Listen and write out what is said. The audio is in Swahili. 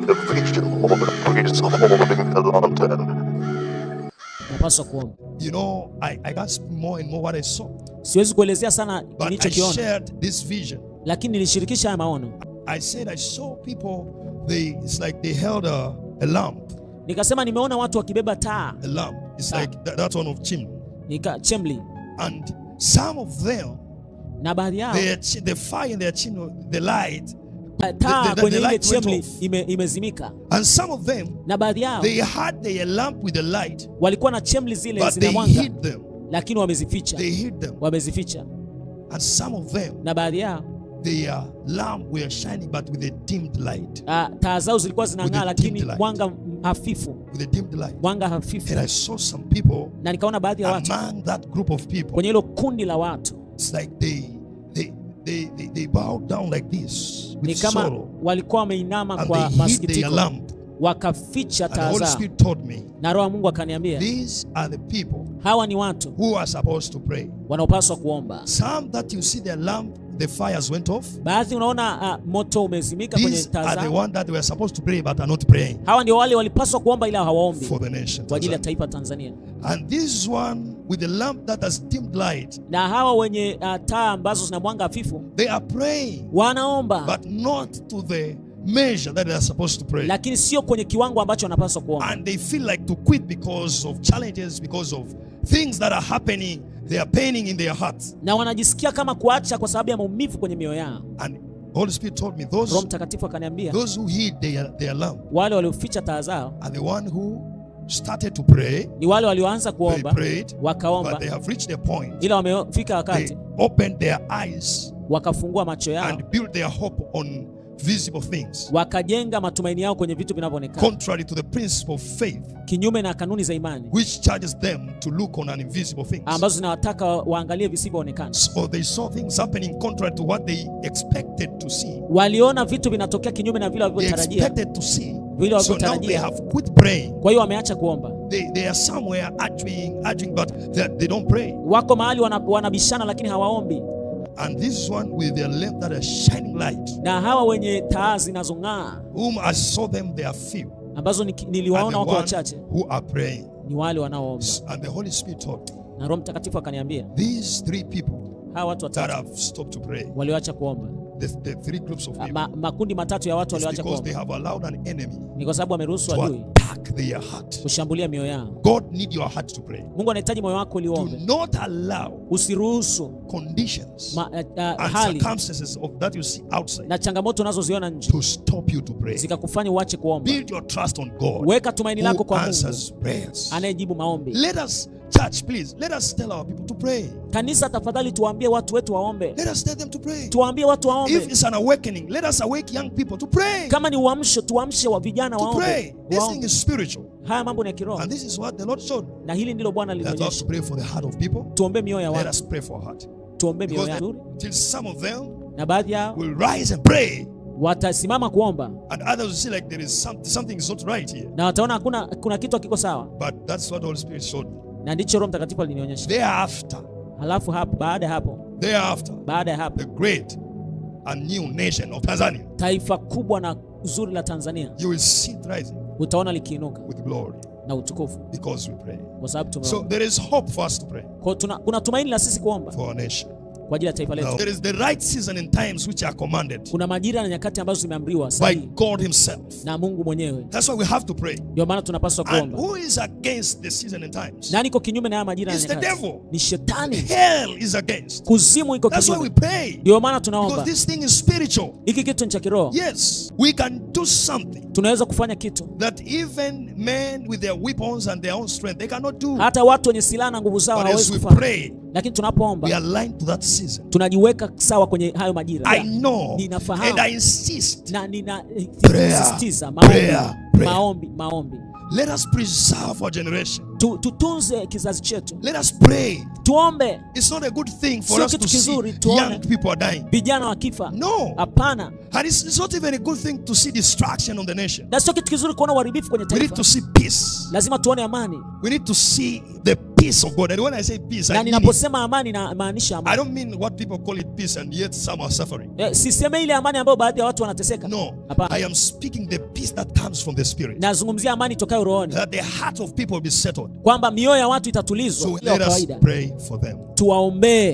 The vision of is holding the lantern. Napaswa kuomba. You know, I can't speak more and more what I saw. Siwezi kuelezea sana But I nilichokiona, shared this vision. lakini nilishirikisha haya maono. I said I saw people, it's like they held a lamp. Nikasema nimeona watu wakibeba taa. A lamp. It's like that one of chimney. Chimney. And some of them, Na baadhi yao the fire in their chimney, the light, taa kwenye ile light went chimney off. imezimika. And some of them, Na baadhi yao they had their lamp with the light, walikuwa na chimney zile but zina they mwanga, hid them. lakini wamezificha. They hid them. Wamezificha. And some of them, Na baadhi yao their lamp were shining, but with a dimmed light. taa zao zilikuwa With zinang'aa, a lakini dimmed light. mwanga hafifu. With a dimmed light. Mwanga hafifu. And I saw some people Na nikaona baadhi ya watu among that group of people. kwenye hilo kundi la watu, It's like they bowed down like this ni with kama sorrow, walikuwa wameinama and kwa they hid their masikitiko, lamp. wakaficha And the taa Holy zao. Spirit told me, Na Roho wa Mungu akaniambia these are the people hawa ni watu who are supposed to pray. wanaopaswa kuomba. Some that you see their lamp, the fires went off. Baadhi unaona moto umezimika kwenye These taa are the zao. ones that were supposed to pray but are not praying Hawa ndio wale walipaswa kuomba ila hawaombi for the nation. kwa ajili ya Tanzania. taifa Tanzania. And this one with the lamp that has dimmed light, Na hawa wenye taa ambazo zina mwanga hafifu they are praying wanaomba, but not to the measure that they are supposed to pray. lakini sio kwenye kiwango ambacho wanapaswa kuomba. And they feel like to quit because of challenges, because of things that are happening. They are paining in their hearts. Na wanajisikia kama kuacha kwa sababu ya maumivu kwenye mioyo yao. And Holy Spirit told me Roho Mtakatifu akaniambia those who hid their lamp wale walioficha taa zao are the one who started to pray. ni wale walioanza They kuomba, prayed, but wakaomba, they have reached their point. ila wamefika wakati They opened their eyes wakafungua macho yao, and built their hope on visible things, wakajenga matumaini yao kwenye vitu vinavyoonekana, contrary to the principle of faith, kinyume na kanuni za imani which charges them to look on invisible things. ambazo zinawataka waangalie visivyoonekana. So they saw things happening contrary to what they expected to see. Waliona vitu vinatokea kinyume na vile They walivyotarajia, expected to see. vile So now they walivyotarajia. have quit praying. Kwa hiyo wameacha kuomba. They are somewhere arguing, but they don't pray. Wako mahali wanabishana, lakini hawaombi. And this one with their lamp that are shining light, Na hawa wenye taa zinazong'aa whom I saw them, they are few, ambazo and niliwaona the wako ones wachache, who are praying. ni wale wanaoomba. And the Holy Spirit told me, Na Roho Mtakatifu akaniambia these three people hawa watu that watatu have stopped to pray, walioacha kuomba, the three groups of people, makundi matatu ya watu it's walioacha because they kuomba, have allowed an enemy ni kwa sababu wameruhusu to adui attack their heart. kushambulia mioyo yao. God need your heart to pray. Mungu anahitaji moyo wako Do uliombe. not allow Usiruhusu conditions and hali circumstances of that you see outside na changamoto unazoziona nje to stop you to pray. zikakufanya uache kuomba. Build your trust on God, Weka tumaini lako who kwa Mungu answers prayers. anayejibu maombi. Let us, church, please, let us tell our people to pray. Kanisa, tafadhali tuwaambie watu wetu waombe. Let us tell them to pray. Tuwaambie watu If waombe. it's an awakening, let us awake young people to pray. Kama ni uamsho, tuamshe wa vijana To pray. waombe. This thing is spiritual. Haya mambo ni ya kiroho. And this is what the Lord showed. Na hili ndilo Bwana Let us alinionyesha. pray for the heart of people. Tuombe mioyo ya Let watu. us pray for heart. Tuombe mioyo Because yao. till some of them Na baadhi yao will rise and pray, watasimama kuomba and others will see like there is something is not right here. na wataona kuna kitu hakiko sawa. But that's what the Holy Spirit showed me. Na ndicho Roho Mtakatifu alinionyesha. Thereafter, Halafu hapo baada ya hapo the great and new nation of Tanzania, taifa kubwa na zuri la Tanzania you will see it rising utaona likiinuka with glory na utukufu because we pray. kwa sababu So tumeomba. there is hope for us to pray Kwa kuna tumaini la sisi kuomba for our nation. kwa ajili ya taifa Now, letu. there is the right season and times which are commanded Kuna majira na nyakati ambazo zimeamriwa by sahihi God Himself. na Mungu mwenyewe. That's why we have to pray. Ndio maana tunapaswa And kuomba. who is against the season and times? Nani iko kinyume na haya majira na It's the nyakati? devil. Ni shetani. Hell is against. Kuzimu iko That's why we kinyume. pray. Ndio maana Because tunaomba. this thing is spiritual. Hiki kitu ni cha kiroho. Yes, we can do something Tunaweza kufanya kitu that even men with their weapons and their own strength, they cannot do. hata watu wenye silaha na nguvu zao But as hawawezi we kufanya. pray, Lakini tunapoomba we align to that season. tunajiweka sawa kwenye hayo majira. I know Ninafahamu. and I insist. Na Prayer, ninasisitiza prayer, prayer. maombi. Let us preserve our generation. tutunze kizazi chetu. Let us pray. Tuombe. It's not a good thing for us to see young people are dying. Vijana wakifa. No. Hapana. And it's not even a good thing to see destruction on the nation. Na sio kitu kizuri kuona uharibifu kwenye taifa. We need to see peace. Lazima tuone amani. We need to see the peace of God. And when I say peace, I mean, ninaposema amani na maanisha amani. I don't mean what people call it peace and yet some are suffering. Siseme ile amani ambayo baadhi ya watu wanateseka. No. I am speaking the peace that comes from the spirit. Nazungumzia amani tokayo rohoni. That the heart of people will be settled. Kwamba mioyo ya watu itatulizwa. So let us pray for them. Tuwaombee.